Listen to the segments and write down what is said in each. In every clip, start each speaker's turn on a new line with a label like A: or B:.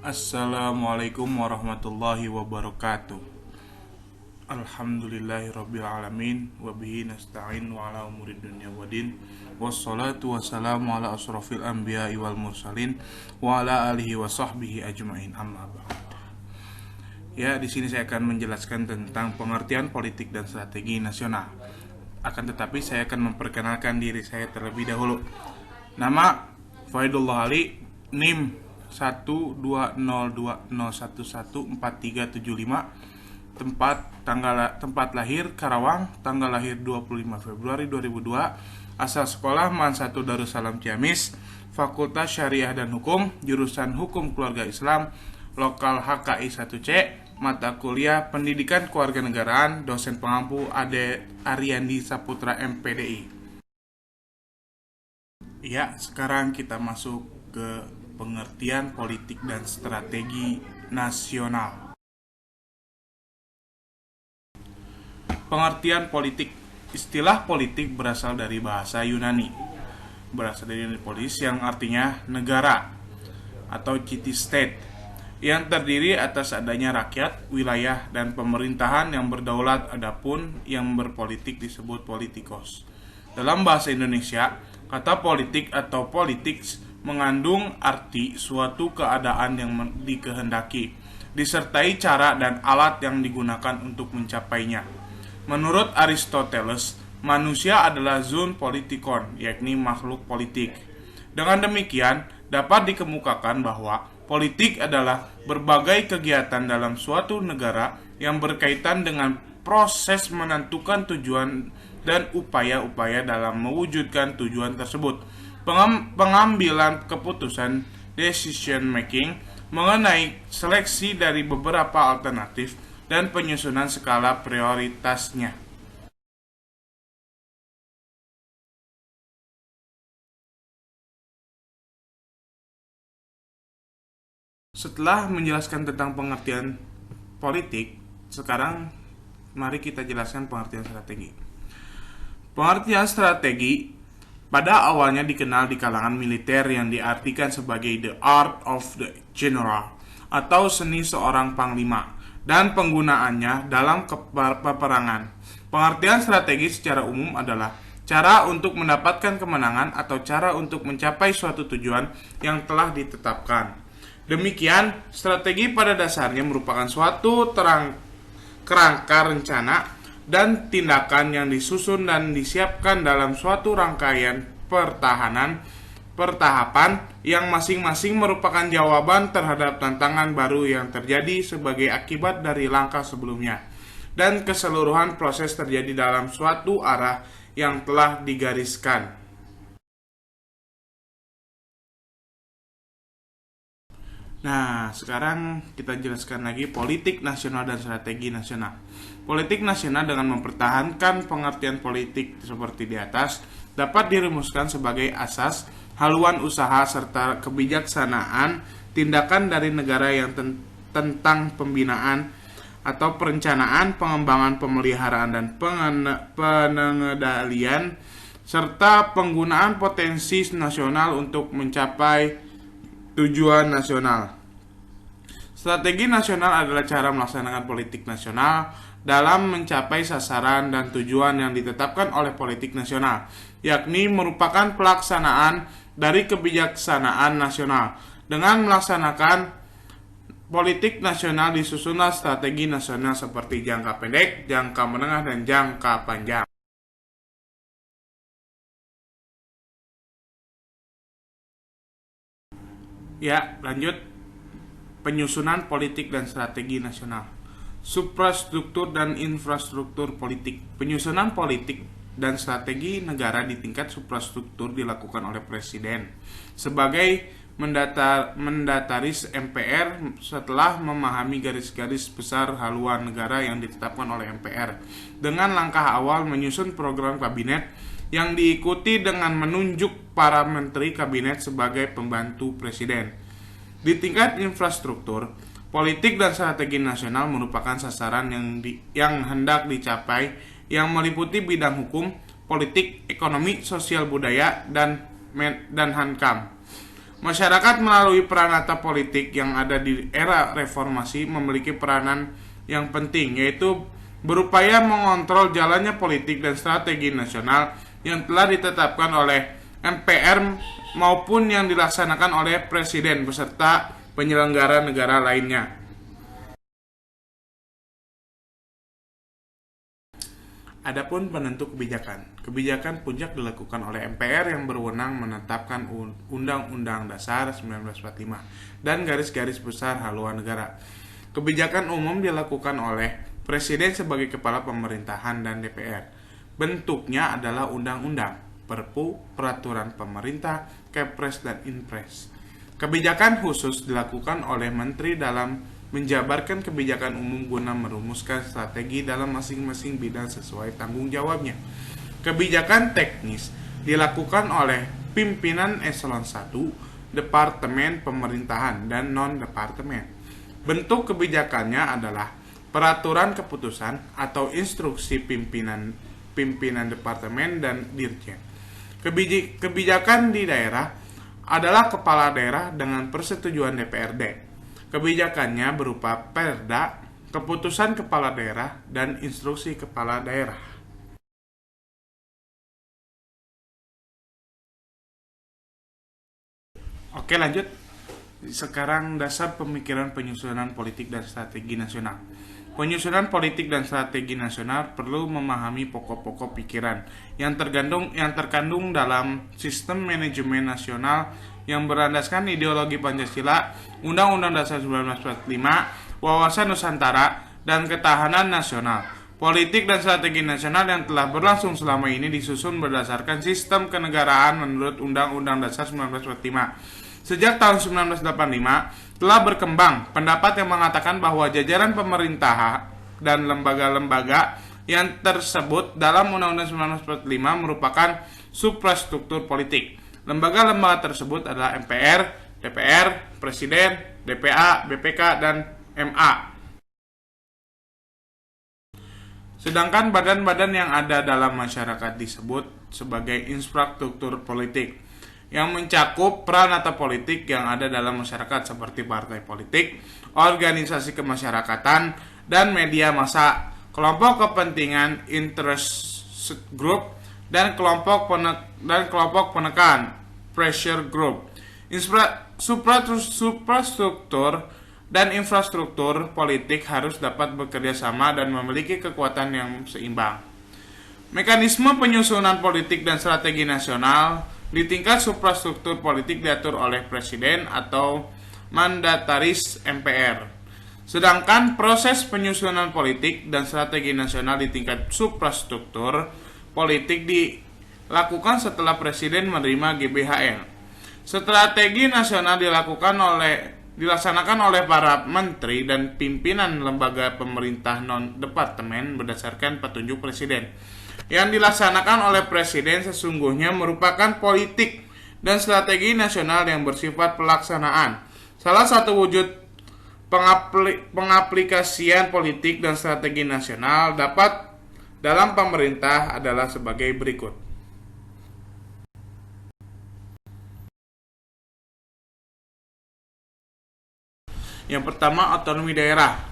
A: Assalamualaikum warahmatullahi wabarakatuh. Alhamdulillahirrabbilalamin. Wabihi nasta'in wa ala umuri dunya wadin. Wassalatu wassalamu ala asrafil anbiya'i wal mursalin wa ala alihi wa sahbihi ajma'in, amma ba'd. Ya, di sini saya akan menjelaskan tentang pengertian politik dan strategi nasional. Akan tetapi saya akan memperkenalkan diri saya terlebih dahulu. Nama Faidullah Ali, NIM 12020114375, tempat lahir Karawang, tanggal lahir 25 Februari 2002, asal sekolah MAN 1 Darussalam Ciamis, Fakultas Syariah dan Hukum, jurusan Hukum Keluarga Islam, lokal HKI 1C, mata kuliah Pendidikan Kewarganegaraan, dosen pengampu Ade Ariandi Saputra MPDI. Ya, sekarang kita masuk ke pengertian politik dan strategi nasional. Pengertian politik. Istilah politik berasal dari bahasa Yunani. Berasal dari polis yang artinya negara atau city state, yang terdiri atas adanya rakyat, wilayah, dan pemerintahan yang berdaulat. Adapun yang berpolitik disebut politikos. Dalam bahasa Indonesia, kata politik atau politics mengandung arti suatu keadaan yang dikehendaki, disertai cara dan alat yang digunakan untuk mencapainya. Menurut Aristoteles, manusia adalah zoon politikon, yakni makhluk politik. Dengan demikian, dapat dikemukakan bahwa politik adalah berbagai kegiatan dalam suatu negara yang berkaitan dengan proses menentukan tujuan dan upaya-upaya dalam mewujudkan tujuan tersebut. Pengambilan keputusan decision making mengenai seleksi dari beberapa alternatif dan penyusunan skala prioritasnya. Setelah menjelaskan tentang pengertian politik, sekarang mari kita jelaskan pengertian strategi. Pengertian strategi pada awalnya dikenal di kalangan militer yang diartikan sebagai the art of the general atau seni seorang panglima dan penggunaannya dalam peperangan. Pengertian strategi secara umum adalah cara untuk mendapatkan kemenangan atau cara untuk mencapai suatu tujuan yang telah ditetapkan. Demikian, strategi pada dasarnya merupakan suatu kerangka rencana dan tindakan yang disusun dan disiapkan dalam suatu rangkaian pertahapan yang masing-masing merupakan jawaban terhadap tantangan baru yang terjadi sebagai akibat dari langkah sebelumnya, dan keseluruhan proses terjadi dalam suatu arah yang telah digariskan. Nah, sekarang kita jelaskan lagi politik nasional dan strategi nasional. Politik nasional dengan mempertahankan pengertian politik seperti di atas dapat dirumuskan sebagai asas, haluan usaha, serta kebijaksanaan tindakan dari negara yang tentang pembinaan atau perencanaan, pengembangan, pemeliharaan, dan pengendalian, serta penggunaan potensi nasional untuk mencapai tujuan nasional. Strategi nasional adalah cara melaksanakan politik nasional dalam mencapai sasaran dan tujuan yang ditetapkan oleh politik nasional, yakni merupakan pelaksanaan dari kebijaksanaan nasional. Dengan melaksanakan politik nasional disusunlah strategi nasional seperti jangka pendek, jangka menengah, dan jangka panjang. Ya, lanjut. Penyusunan politik dan strategi nasional. Suprastruktur dan infrastruktur politik. Penyusunan politik dan strategi negara di tingkat suprastruktur dilakukan oleh Presiden sebagai mendataris MPR setelah memahami garis-garis besar haluan negara yang ditetapkan oleh MPR. Dengan langkah awal menyusun program kabinet yang diikuti dengan menunjuk para menteri kabinet sebagai pembantu presiden. Di tingkat infrastruktur, politik dan strategi nasional merupakan sasaran yang hendak dicapai yang meliputi bidang hukum, politik, ekonomi, sosial budaya, dan Hankam. Masyarakat melalui peranata politik yang ada di era reformasi memiliki peranan yang penting, yaitu berupaya mengontrol jalannya politik dan strategi nasional yang telah ditetapkan oleh MPR maupun yang dilaksanakan oleh Presiden beserta penyelenggara negara lainnya. Adapun penentu kebijakan. Kebijakan puncak dilakukan oleh MPR yang berwenang menetapkan Undang-Undang Dasar 1945 dan garis-garis besar haluan negara. Kebijakan umum dilakukan oleh Presiden sebagai kepala pemerintahan dan DPR. Bentuknya adalah undang-undang, perpu, peraturan pemerintah, kepres, dan inpres. Kebijakan khusus dilakukan oleh menteri dalam menjabarkan kebijakan umum guna merumuskan strategi dalam masing-masing bidang sesuai tanggung jawabnya. Kebijakan teknis dilakukan oleh pimpinan eselon 1, departemen pemerintahan, dan non-departemen. Bentuk kebijakannya adalah peraturan keputusan atau instruksi pimpinan departemen dan dirjen. Kebijakan di daerah adalah kepala daerah dengan persetujuan DPRD. Kebijakannya berupa perda, keputusan kepala daerah, dan instruksi kepala daerah. Oke, lanjut. Sekarang dasar pemikiran penyusunan politik dan strategi nasional. Penyusunan politik dan strategi nasional perlu memahami pokok-pokok pikiran yang terkandung dalam sistem manajemen nasional yang berlandaskan ideologi Pancasila, Undang-Undang Dasar 1945, wawasan Nusantara, dan ketahanan nasional. Politik dan strategi nasional yang telah berlangsung selama ini disusun berdasarkan sistem kenegaraan menurut Undang-Undang Dasar 1945. Sejak tahun 1985 telah berkembang pendapat yang mengatakan bahwa jajaran pemerintah dan lembaga-lembaga yang tersebut dalam Undang-Undang 1945 merupakan suprastruktur politik. Lembaga-lembaga tersebut adalah MPR, DPR, Presiden, DPA, BPK, dan MA. Sedangkan badan-badan yang ada dalam masyarakat disebut sebagai infrastruktur politik, yang mencakup peranata politik yang ada dalam masyarakat seperti partai politik, organisasi kemasyarakatan, dan media massa, kelompok kepentingan interest group, dan kelompok penekan pressure group. Suprastruktur dan infrastruktur politik harus dapat bekerja sama dan memiliki kekuatan yang seimbang. Mekanisme penyusunan politik dan strategi nasional di tingkat suprastruktur politik diatur oleh Presiden atau mandataris MPR. Sedangkan proses penyusunan politik dan strategi nasional di tingkat suprastruktur politik dilakukan setelah Presiden menerima GBHN. Strategi nasional dilaksanakan oleh para menteri dan pimpinan lembaga pemerintah non-departemen berdasarkan petunjuk Presiden. Yang dilaksanakan oleh Presiden sesungguhnya merupakan politik dan strategi nasional yang bersifat pelaksanaan. Salah satu wujud pengaplikasian politik dan strategi nasional dalam pemerintah adalah sebagai berikut. Yang pertama, otonomi daerah.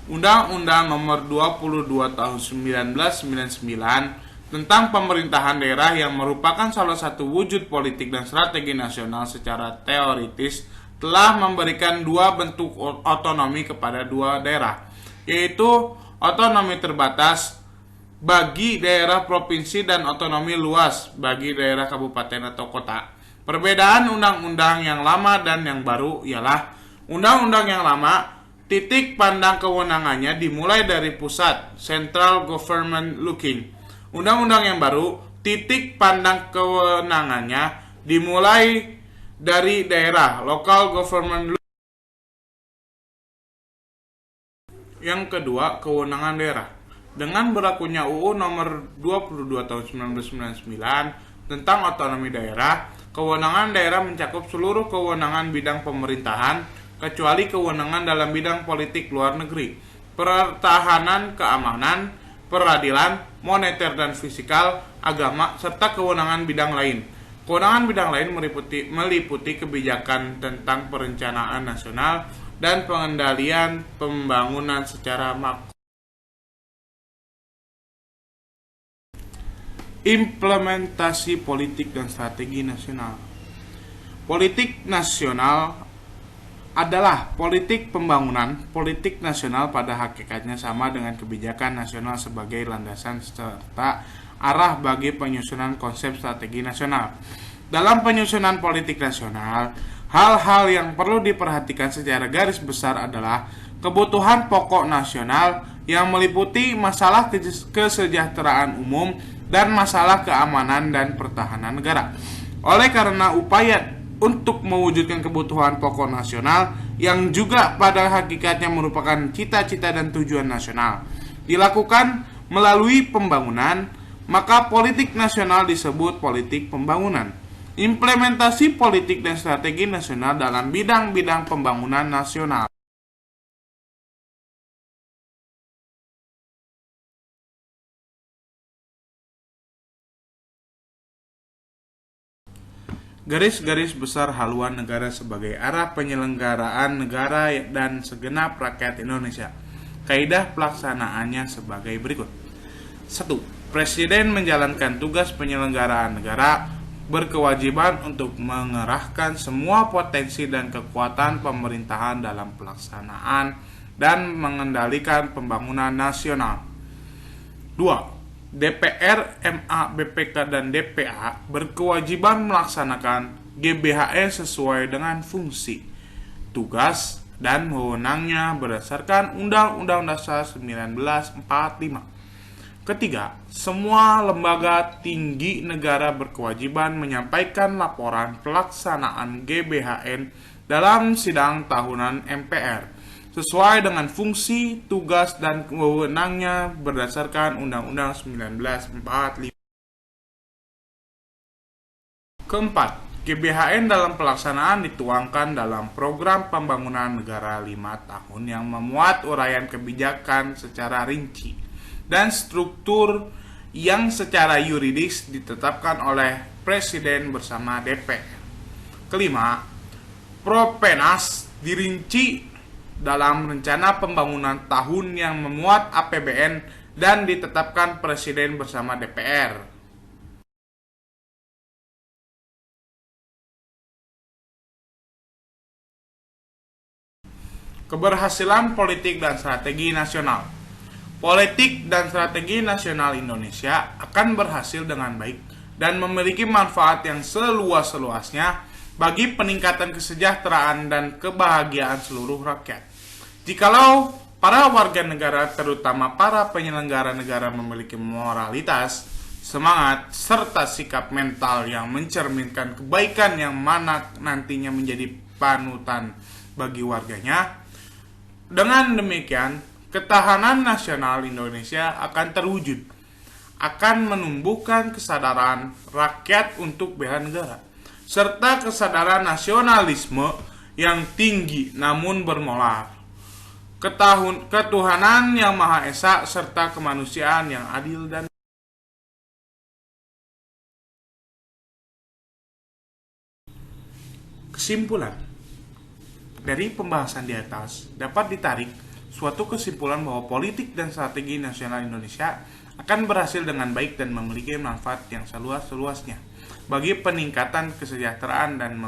A: Undang-Undang Nomor 22 Tahun 1999 tentang pemerintahan daerah yang merupakan salah satu wujud politik dan strategi nasional secara teoritis telah memberikan dua bentuk otonomi kepada dua daerah, yaitu otonomi terbatas bagi daerah provinsi dan otonomi luas bagi daerah kabupaten atau kota. Perbedaan undang-undang yang lama dan yang baru ialah undang-undang yang lama titik pandang kewenangannya dimulai dari pusat, central government looking. Undang-undang yang baru, titik pandang kewenangannya dimulai dari daerah, local government looking. Yang kedua, kewenangan daerah. Dengan berlakunya UU nomor 22 tahun 1999 tentang otonomi daerah, kewenangan daerah mencakup seluruh kewenangan bidang pemerintahan, kecuali kewenangan dalam bidang politik luar negeri, pertahanan, keamanan, peradilan, moneter dan fiskal, agama, serta kewenangan bidang lain. Kewenangan bidang lain meliputi kebijakan tentang perencanaan nasional dan pengendalian pembangunan secara makro. Implementasi politik dan strategi nasional. Politik nasional adalah politik pembangunan. Politik nasional pada hakikatnya sama dengan kebijakan nasional sebagai landasan serta arah bagi penyusunan konsep strategi nasional. Dalam penyusunan politik nasional, hal-hal yang perlu diperhatikan secara garis besar adalah kebutuhan pokok nasional yang meliputi masalah kesejahteraan umum dan masalah keamanan dan pertahanan negara. Oleh karena upaya untuk mewujudkan kebutuhan pokok nasional yang juga pada hakikatnya merupakan cita-cita dan tujuan nasional dilakukan melalui pembangunan, maka politik nasional disebut politik pembangunan. Implementasi politik dan strategi nasional dalam bidang-bidang pembangunan nasional. Garis-garis besar haluan negara sebagai arah penyelenggaraan negara dan segenap rakyat Indonesia. Kaidah pelaksanaannya sebagai berikut. 1. Presiden menjalankan tugas penyelenggaraan negara, berkewajiban untuk mengerahkan semua potensi dan kekuatan pemerintahan dalam pelaksanaan dan mengendalikan pembangunan nasional. 2. DPR, MA, BPK, dan DPA berkewajiban melaksanakan GBHN sesuai dengan fungsi, tugas, dan wewenangnya berdasarkan Undang-Undang Dasar 1945. Ketiga, semua lembaga tinggi negara berkewajiban menyampaikan laporan pelaksanaan GBHN dalam sidang tahunan MPR sesuai dengan fungsi, tugas, dan wewenangnya berdasarkan Undang-Undang 1945. Keempat, GBHN dalam pelaksanaan dituangkan dalam program pembangunan negara 5 tahun yang memuat uraian kebijakan secara rinci dan struktur yang secara yuridis ditetapkan oleh Presiden bersama DPR. Kelima, Propenas dirinci dalam rencana pembangunan tahun yang memuat APBN dan ditetapkan Presiden bersama DPR. Keberhasilan politik dan strategi nasional. Politik dan strategi nasional Indonesia akan berhasil dengan baik dan memiliki manfaat yang seluas-luasnya bagi peningkatan kesejahteraan dan kebahagiaan seluruh rakyat. Jikalau para warga negara, terutama para penyelenggara negara, memiliki moralitas, semangat, serta sikap mental yang mencerminkan kebaikan yang mana nantinya menjadi panutan bagi warganya, dengan demikian ketahanan nasional Indonesia akan terwujud, akan menumbuhkan kesadaran rakyat untuk bela negara, serta kesadaran nasionalisme yang tinggi namun bermoral, ketuhanan yang Maha Esa, serta kemanusiaan yang adil dan kesimpulan. Dari pembahasan di atas dapat ditarik suatu kesimpulan bahwa politik dan strategi nasional Indonesia akan berhasil dengan baik dan memiliki manfaat yang seluas-luasnya bagi peningkatan kesejahteraan dan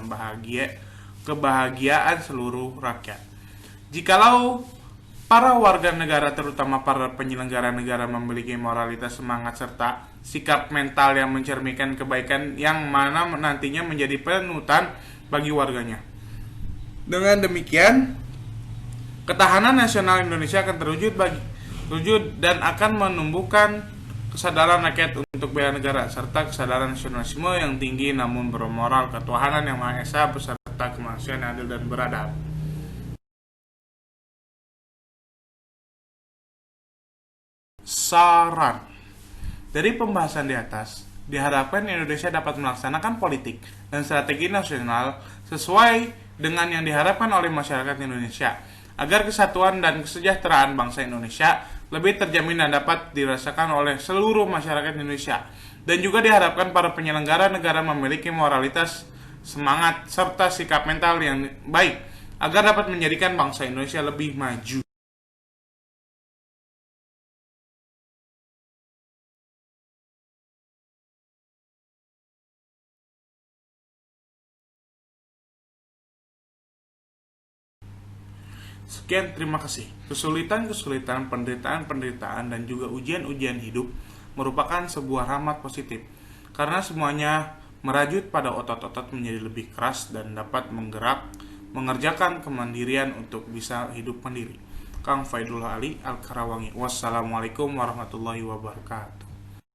A: kebahagiaan seluruh rakyat. Jikalau para warga negara, terutama para penyelenggara negara, memiliki moralitas, semangat, serta sikap mental yang mencerminkan kebaikan yang mana nantinya menjadi panutan bagi warganya. Dengan demikian, ketahanan nasional Indonesia akan terwujud dan akan menumbuhkan kesadaran rakyat untuk bela negara serta kesadaran nasionalisme yang tinggi namun bermoral, ketuhanan yang Maha Esa, beserta kemanusiaan yang adil dan beradab. Saran dari pembahasan di atas, diharapkan Indonesia dapat melaksanakan politik dan strategi nasional sesuai dengan yang diharapkan oleh masyarakat Indonesia, agar kesatuan dan kesejahteraan bangsa Indonesia lebih terjamin dan dapat dirasakan oleh seluruh masyarakat Indonesia. Dan juga diharapkan para penyelenggara negara memiliki moralitas, semangat, serta sikap mental yang baik agar dapat menjadikan bangsa Indonesia lebih maju. Sekian, terima kasih. Kesulitan-kesulitan, penderitaan-penderitaan, dan juga ujian-ujian hidup merupakan sebuah rahmat positif, karena semuanya merajut pada otot-otot menjadi lebih keras dan dapat mengerjakan kemandirian untuk bisa hidup mandiri. Kang Faidullah Ali Al-Karawangi. Wassalamualaikum warahmatullahi wabarakatuh.